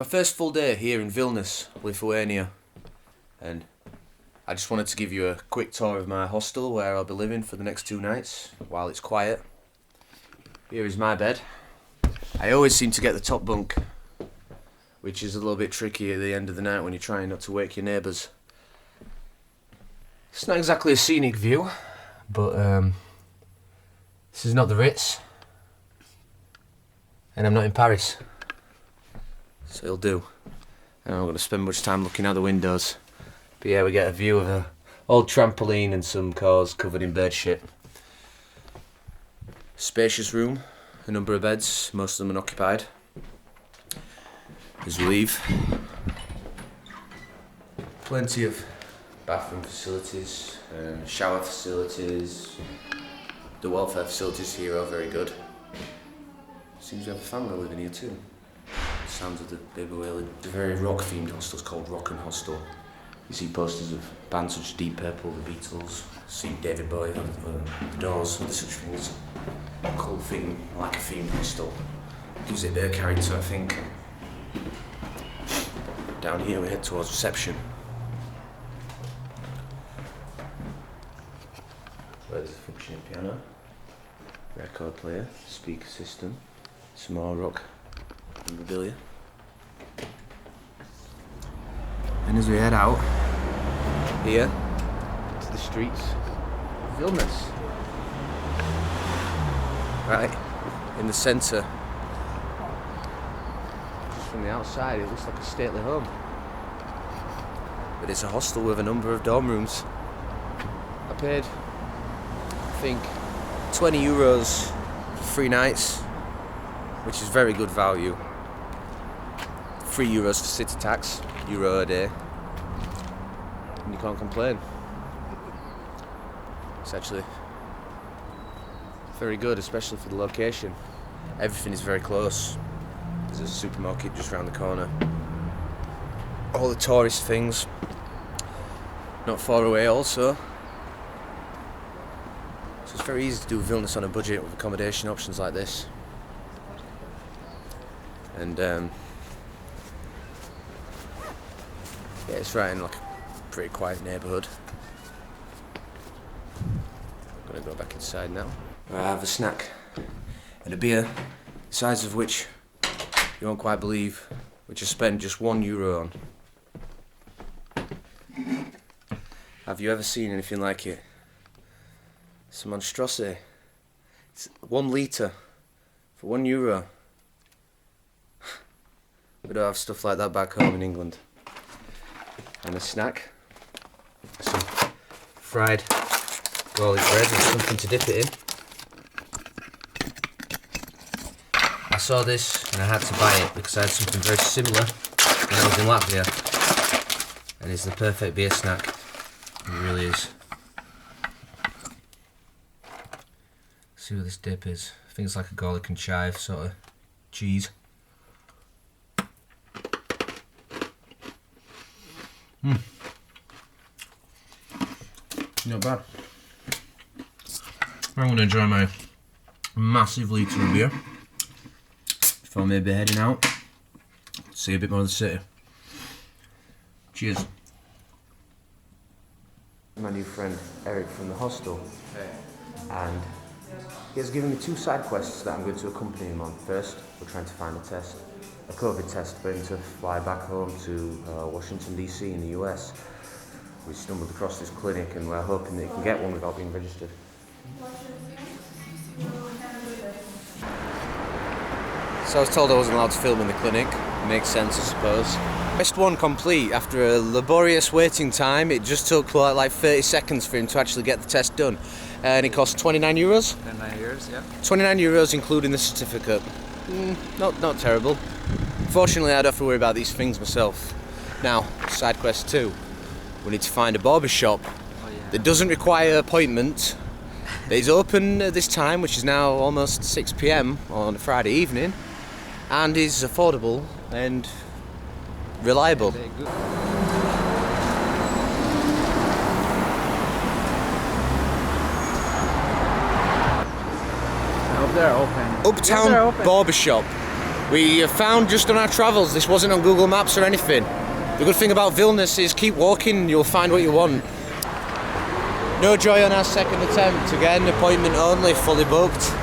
My first full day here in Vilnius, Lithuania, and I just wanted to give you a quick tour of my hostel where I'll be living for the next 2 nights while it's quiet. Here is my bed. I always seem to get the top bunk, which is a little bit tricky at the end of the night when you're trying not to wake your neighbours. It's not exactly a scenic view, but this is not the Ritz, and I'm not in Paris. So it'll do. I'm not going to spend much time looking out the windows. But yeah, we get a view of an old trampoline and some cars covered in bird shit. Spacious room, a number of beds, most of them unoccupied. As we leave, plenty of bathroom facilities, shower facilities. The welfare facilities here are very good. Seems we have a family living here too. Sounds of the baby whale. The very rock-themed hostel is called Rock and Hostel. You see posters of bands such as Deep Purple, the Beatles, see David Bowie, the Doors, and such things. Cool theme, like a themed hostel. Gives it a bit of character, I think. Down here we head towards reception. Where's the functioning piano? Record player, speaker system, some more rock memorabilia. And as we head out here to the streets of Vilnius, right in the centre, just from the outside it looks like a stately home, but it's a hostel with a number of dorm rooms. I paid, I think, €20 for 3 nights, which is very good value. €3 for city tax, euro a day, and you can't complain. It's actually very good, especially for the location. Everything is very close. There's a supermarket just around the corner. All the tourist things not far away also. So it's very easy to do Vilnius on a budget with accommodation options like this. And yeah, it's right in like a pretty quiet neighbourhood. I'm gonna go back inside now. I have a snack and a beer, the size of which you won't quite believe, which I spent just €1 on. Have you ever seen anything like it? It's a monstrosity. It's 1 litre for €1. We don't have stuff like that back home in England. And a snack, some fried garlic bread and something to dip it in. I saw this and I had to buy it because I had something very similar when I was in Latvia, and it's the perfect beer snack. It really is. See what this dip is. I think it's like a garlic and chive sort of cheese. Not bad. I'm going to enjoy my massive litre of beer before maybe heading out, see a bit more of the city. Cheers. My new friend Eric from the hostel, and he has given me 2 side quests that I'm going to accompany him on. First, we're trying to find a test, a COVID test for him to fly back home to Washington DC in the US. We stumbled across this clinic and we're hoping that he can get one without being registered. So I was told I wasn't allowed to film in the clinic. Makes sense, I suppose. Quest 1 complete. After a laborious waiting time, it just took like 30 seconds for him to actually get the test done. And it cost €29? €29, yeah. €29 including the certificate. Not terrible. Fortunately, I don't have to worry about these things myself. Now, side quest 2. We need to find a barber shop that doesn't require an appointment, that is open at this time, which is now almost 6 PM on a Friday evening, and is affordable and reliable. Hope they're open. Uptown Yes, they're open. Barbershop. We found just on our travels, this wasn't on Google Maps or anything. The good thing about Vilnius is keep walking, you'll find what you want. No joy on our second attempt, again appointment only, fully booked.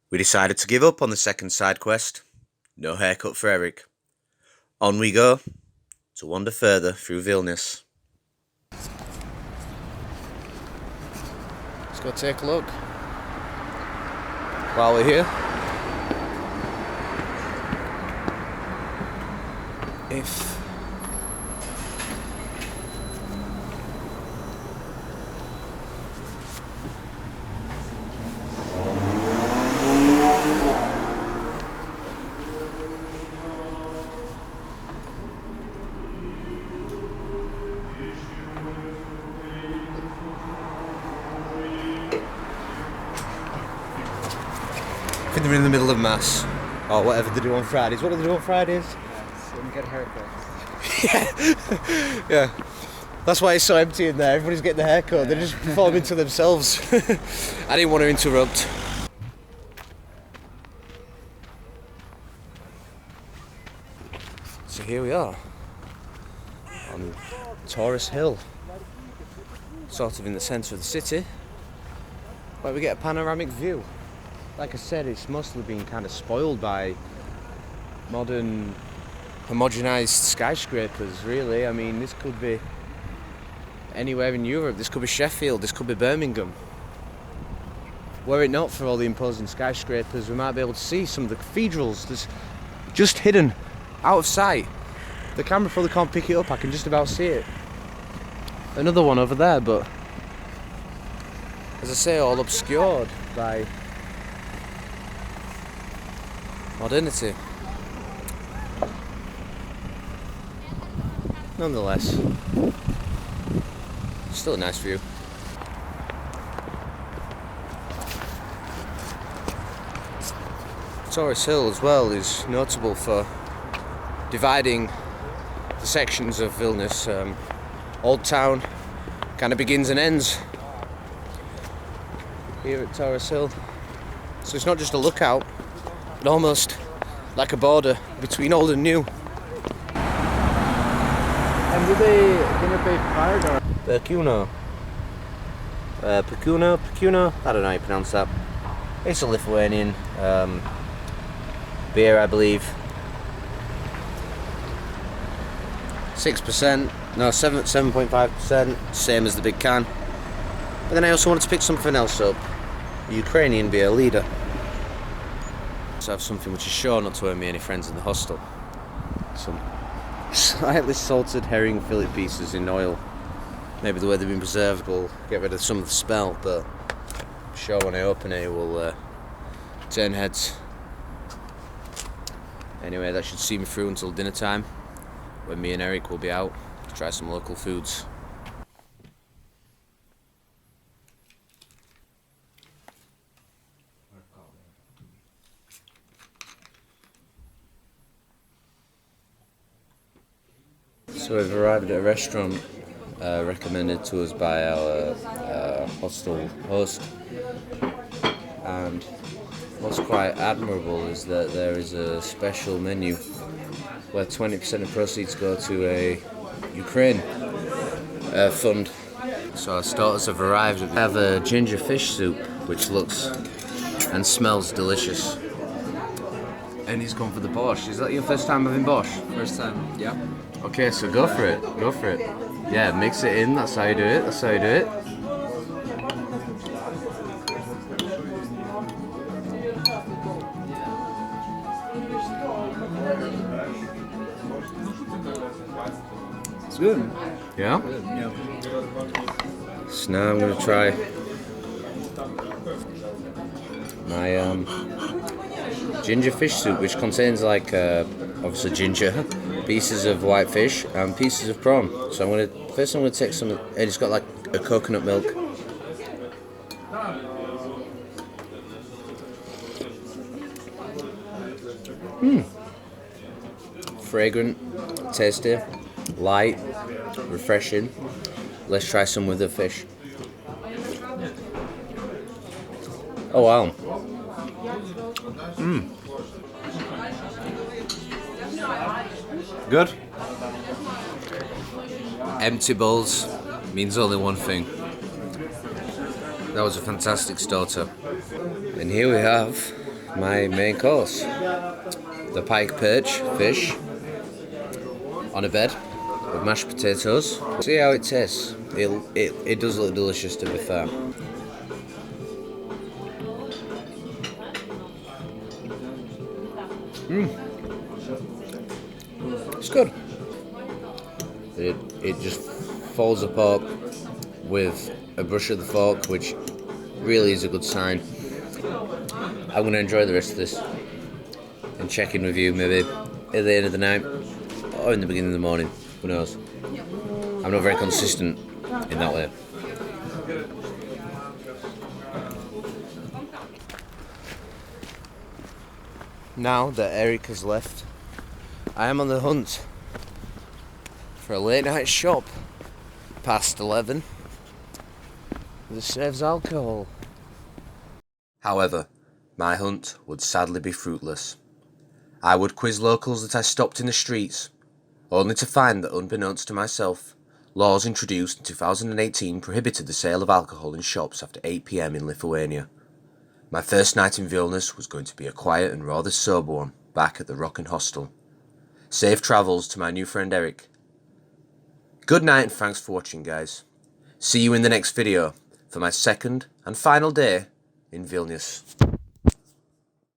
We decided to give up on the second side quest. No haircut for Eric. On we go to wander further through Vilnius. Let's go take a look. While we're here, if I think they're in the middle of mass, or whatever they do on Fridays. What do they do on Fridays? So you can get haircuts. Yeah. That's why it's so empty in there. Everybody's getting a haircut. They're just performing to themselves. I didn't want to interrupt. So here we are on Taurus Hill, sort of in the centre of the city, where we get a panoramic view. Like I said, it's mostly been kind of spoiled by modern homogenised skyscrapers, really. I mean, this could be anywhere in Europe. This could be Sheffield, this could be Birmingham. Were it not for all the imposing skyscrapers, we might be able to see some of the cathedrals that's just hidden out of sight. The camera probably can't pick it up, I can just about see it. Another one over there, but as I say, all obscured by modernity. Nonetheless, still a nice view. Taurus Hill as well is notable for dividing the sections of Vilnius. Old Town kind of begins and ends here at Taurus Hill. So it's not just a lookout, but almost like a border between old and new. And do they gonna pay card or? Perkuno. Perkuno? I don't know how you pronounce that. It's a Lithuanian beer, I believe. 6%, no, 7.5%, same as the big can. But then I also wanted to pick something else up. A Ukrainian beer, leader. So I have something which is sure not to earn me any friends in the hostel. Some slightly salted herring fillet pieces in oil. Maybe the way they've been preserved will get rid of some of the smell, but I'm sure when I open it, it will turn heads. Anyway, that should see me through until dinner time, when me and Eric will be out to try some local foods. So we've arrived at a restaurant recommended to us by our hostel host, and what's quite admirable is that there is a special menu where 20% of proceeds go to a Ukraine fund. So our starters have arrived. We have a ginger fish soup, which looks and smells delicious. And he's gone for the borscht. Is that your first time having borscht? First time, yeah. Okay, so go for it. Go for it. Yeah, mix it in. That's how you do it. That's how you do it. It's good. Yeah? Good, yeah. So now I'm going to try my ginger fish soup, which contains like obviously ginger, pieces of white fish and pieces of prawn. So I'm going to take some, and it's got like a coconut milk. Fragrant, tasty, light, refreshing. Let's try some with the fish. Oh wow. Good? Empty bowls means only one thing. That was a fantastic starter. And here we have my main course. The pike perch fish on a bed with mashed potatoes. See how it tastes. It does look delicious, to be fair. It's good. It just folds apart with a brush of the fork, which really is a good sign. I'm going to enjoy the rest of this and check in with you maybe at the end of the night or in the beginning of the morning. Who knows? I'm not very consistent in that way. Now that Eric has left, I am on the hunt for a late night shop past 11 that serves alcohol. However, my hunt would sadly be fruitless. I would quiz locals that I stopped in the streets, only to find that, unbeknownst to myself, laws introduced in 2018 prohibited the sale of alcohol in shops after 8 PM in Lithuania. My first night in Vilnius was going to be a quiet and rather sober one, back at the Rockin' Hostel. Safe travels to my new friend Eric. Good night and thanks for watching, guys. See you in the next video for my second and final day in Vilnius.